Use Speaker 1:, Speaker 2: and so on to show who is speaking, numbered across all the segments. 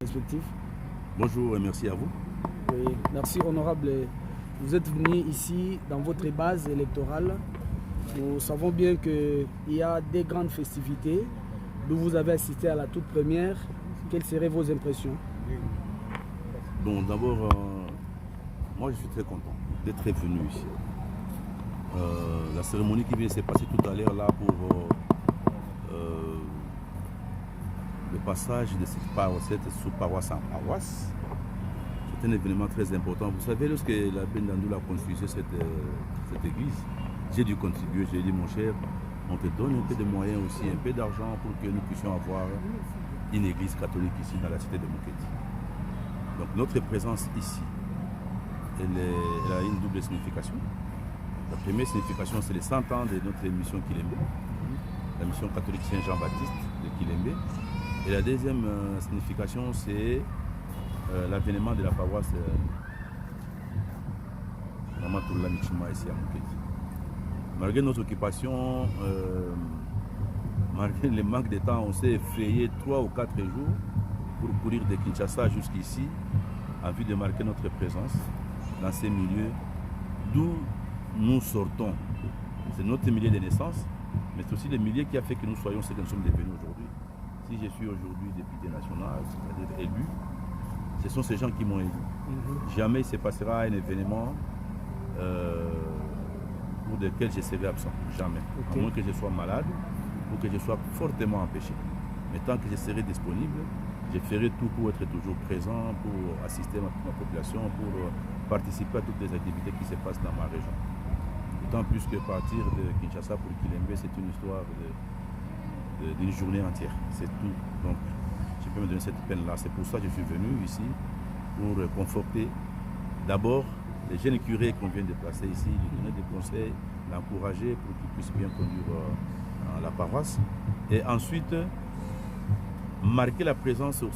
Speaker 1: respectif.
Speaker 2: Bonjour et merci à vous.
Speaker 1: Oui, merci honorable. Vous êtes venu ici dans votre base électorale. Nous savons bien qu'il y a des grandes festivités d'où vous avez assisté à la toute première. Quelles seraient vos impressions?
Speaker 2: Bon, d'abord, moi je suis très content d'être venu ici. La cérémonie qui vient de se passer tout à l'heure là pour le passage de cette sous-paroisse en paroisse, c'est un événement très important. Vous savez, lorsque l'abbé Ndandou a construit cette église, j'ai dû contribuer, j'ai dit mon cher, on te donne un peu de moyens aussi, un peu d'argent pour que nous puissions avoir une église catholique ici dans la cité de Mouketi. Donc notre présence ici, elle a une double signification. La première signification, c'est les 100 ans de notre mission Kilembe, la mission catholique Saint-Jean-Baptiste de Kilembe. Et la deuxième signification, c'est l'avènement de la paroisse Mamatoula Michima ici à Mouketi. Malgré notre occupation, malgré le manque de temps, on s'est effrayé 3 ou 4 jours pour courir de Kinshasa jusqu'ici, en vue de marquer notre présence dans ces milieux d'où nous sortons. C'est notre milieu de naissance, mais c'est aussi le milieu qui a fait que nous soyons ce que nous sommes devenus aujourd'hui. Si je suis aujourd'hui député national, c'est-à-dire élu, ce sont ces gens qui m'ont élu. Jamais il se passera un événement pour lequel je serai absent. Jamais. À moins que je sois malade ou que je sois fortement empêché. Mais tant que je serai disponible, je ferai tout pour être toujours présent, pour assister ma population, pour participer à toutes les activités qui se passent dans ma région. D'autant plus que partir de Kinshasa pour Kilembe, c'est une histoire d'une journée entière. C'est tout. Donc, je peux me donner cette peine-là. C'est pour ça que je suis venu ici, pour conforter d'abord les jeunes curés qu'on vient de placer ici, lui donner des conseils, l'encourager pour qu'ils puissent bien conduire la paroisse. Et ensuite, marquer la présence aux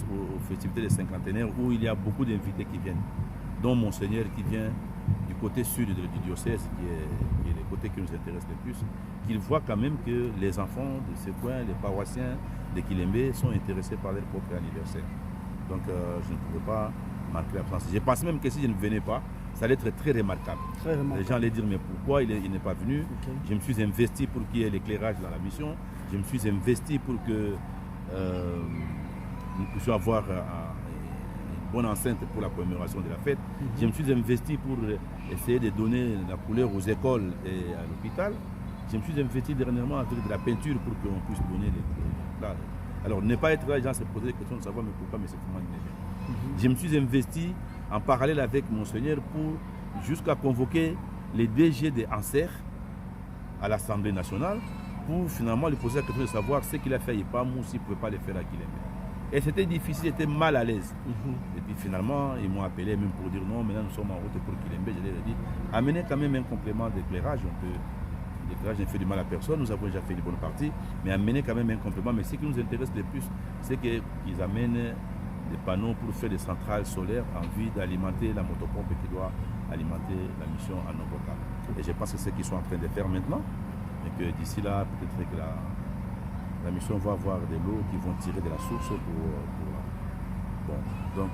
Speaker 2: festivités des cinquantenaires où il y a beaucoup d'invités qui viennent, dont Monseigneur qui vient du côté sud du diocèse, qui est le côté qui nous intéresse le plus, qu'il voit quand même que les enfants de ce coin, les paroissiens de Kilembe sont intéressés par leur propre anniversaire. Donc je ne pouvais pas marquer la présence. Je pense même que si je ne venais pas, ça allait être très remarquable. Les gens allaient dire mais pourquoi il n'est pas venu? Je me suis investi pour qu'il y ait l'éclairage dans la mission. Je me suis investi pour que nous puissions avoir une bonne enceinte pour la commémoration de la fête. Je me suis investi pour essayer de donner la couleur aux écoles et à l'hôpital. Je me suis investi dernièrement avec de la peinture pour qu'on puisse donner les... Alors ne pas être là, les gens se poser des questions de savoir mais pourquoi, mais c'est comment il est. Je me suis investi en parallèle avec Monseigneur pour jusqu'à convoquer les DG des Anser à l'Assemblée nationale pour finalement lui poser la question de savoir ce qu'il a fait à Ipam ou s'il ne pouvait pas le faire à Kilembe. Et c'était difficile, j'étais mal à l'aise. Et puis finalement, ils m'ont appelé même pour dire non, maintenant nous sommes en route pour Kilembe. Je leur ai dit, amenez quand même un complément d'éclairage. L'éclairage ne fait du mal à personne, nous avons déjà fait une bonne partie, mais amenez quand même un complément. Mais ce qui nous intéresse le plus, c'est qu'ils amènent des panneaux pour faire des centrales solaires en vue d'alimenter la motopompe qui doit alimenter la mission en eau potable. Et je pense que c'est ce qu'ils sont en train de faire maintenant. Et que d'ici là, peut-être que la mission va avoir de l'eau qui vont tirer de la source Bon, donc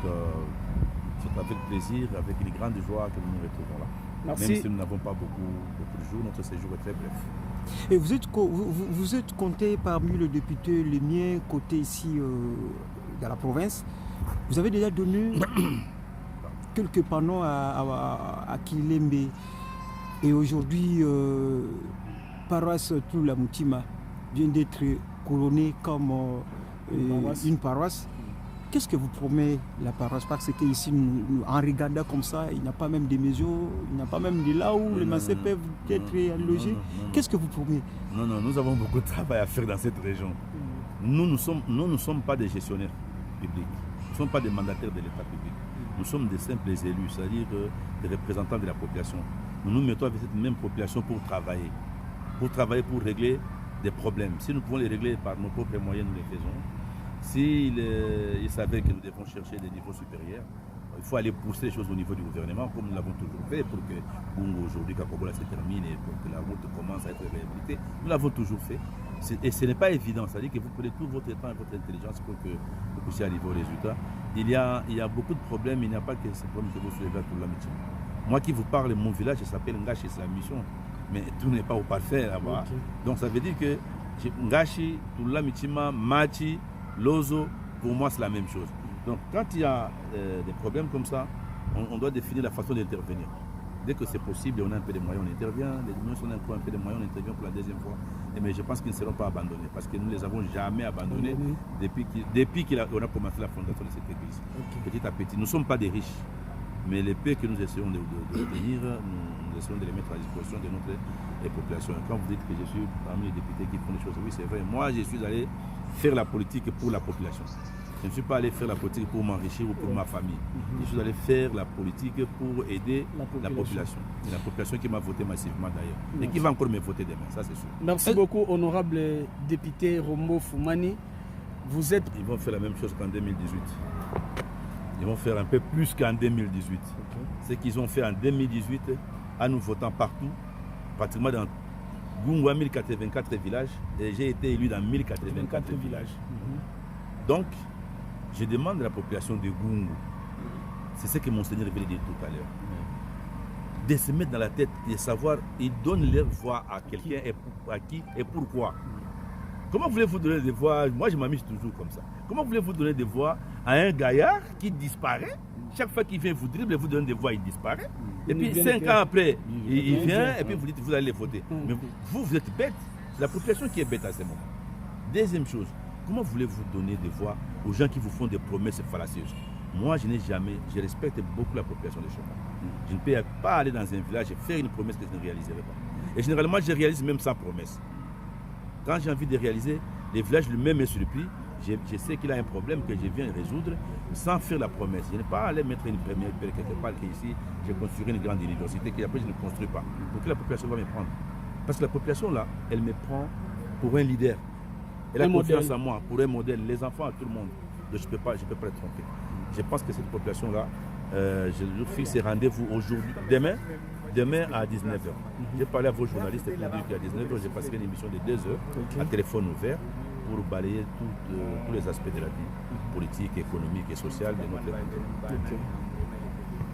Speaker 2: c'est avec plaisir, avec une grande joie que nous nous retrouvons là.
Speaker 1: Merci.
Speaker 2: Même si nous n'avons pas beaucoup de jours, notre séjour est très bref.
Speaker 3: Et vous êtes compté parmi les députés les miens côté ici dans la province. Vous avez déjà donné quelques panneaux à Kilembe. Et aujourd'hui, paroisse Toula Moutima vient d'être couronnée comme une paroisse. Qu'est-ce que vous promet la paroisse? Parce que ici, en regardant comme ça, il n'y a pas même de maisons, il n'y a pas même de là où les massés peuvent être logés. Qu'est-ce que vous promet?
Speaker 2: Non, nous avons beaucoup de travail à faire dans cette région. Nous ne sommes pas des gestionnaires publics. Nous ne sommes pas des mandataires de l'État public. Nous sommes des simples élus, c'est-à-dire des représentants de la population. Nous nous mettons avec cette même population pour travailler, pour régler des problèmes. Si nous pouvons les régler par nos propres moyens, nous les faisons. S'il s'avère que nous devons chercher des niveaux supérieurs, il faut aller pousser les choses au niveau du gouvernement, comme nous l'avons toujours fait, pour que Bungo aujourd'hui, Kakobola se termine et pour que la route commence à être réhabilitée. Nous l'avons toujours fait. Et ce n'est pas évident, c'est-à-dire que vous prenez tout votre temps et votre intelligence pour que vous puissiez arriver au résultat. il y a beaucoup de problèmes, il n'y a pas que ces problèmes que vous soulevez à Toula Mitima. Moi qui vous parle, mon village s'appelle Ngashi, c'est la mission, mais tout n'est pas au parfait là-bas. Okay. Donc ça veut dire que Ngashi, Toula Mitima, Machi, Lozo, pour moi c'est la même chose. Donc quand il y a des problèmes comme ça, on doit définir la façon d'intervenir. Dès que c'est possible, on a un peu de moyens, on intervient. Les diminutions, on a un peu de moyens, on intervient pour la deuxième fois. Mais je pense qu'ils ne seront pas abandonnés parce que nous ne les avons jamais abandonnés depuis qu'on a commencé la fondation de cette église. Okay. Petit à petit. Nous ne sommes pas des riches, mais les paix que nous essayons de tenir, nous essayons de les mettre à disposition de notre population. Quand vous dites que je suis parmi les députés qui font des choses, oui, c'est vrai. Moi, je suis allé faire la politique pour la population. Je ne suis pas allé faire la politique pour m'enrichir ou pour ma famille. Je suis allé faire la politique pour aider la population. Et la population qui m'a voté massivement d'ailleurs. Et qui va encore me voter demain, ça c'est sûr.
Speaker 1: Merci beaucoup, honorable député Rombo Foumani. Vous êtes...
Speaker 2: Ils vont faire la même chose qu'en 2018. Ils vont faire un peu plus qu'en 2018. Okay. Ce qu'ils ont fait en 2018, en nous votant partout, pratiquement dans Gungu, 1084 villages, et j'ai été élu dans 1084 villages. Donc, je demande à la population de Gungu, c'est ce que Monseigneur venait de dire tout à l'heure, de se mettre dans la tête et savoir, ils donnent leur voix à quelqu'un et à qui et pourquoi. Comment voulez-vous donner des voix? Moi, je m'amuse toujours comme ça. Comment voulez-vous donner des voix à un gaillard qui disparaît? Chaque fois qu'il vient vous dribble, vous donnez des voix, il disparaît. Et puis 5 ans après, il vient et puis vous dites vous allez les voter. Mais vous êtes bête. C'est la population qui est bête à ce moment. Deuxième chose, comment voulez-vous donner des voix aux gens qui vous font des promesses fallacieuses? Moi, je respecte beaucoup la population de Choma. Je ne peux pas aller dans un village et faire une promesse que je ne réaliserai pas. Et généralement, je réalise même sans promesse. Quand j'ai envie de réaliser, les villages lui-même est surpris. Je sais qu'il a un problème que je viens résoudre sans faire la promesse. Je n'ai pas aller mettre une première pierre quelque part qu'ici, j'ai construit une grande université qu'après je ne construis pas. Donc la population va me prendre. Parce que la population là, elle me prend pour un leader. Elle a confiance en moi, pour un modèle, les enfants, tout le monde. Donc je ne peux pas être trompé. Je pense que cette population-là, je leur fixe ces rendez-vous aujourd'hui, demain à 19h. J'ai parlé à vos journalistes pour dire qu'à 19h, j'ai passé une émission de 2 heures à téléphone ouvert pour balayer tous les aspects de la vie politique, économique et sociale de notre pays.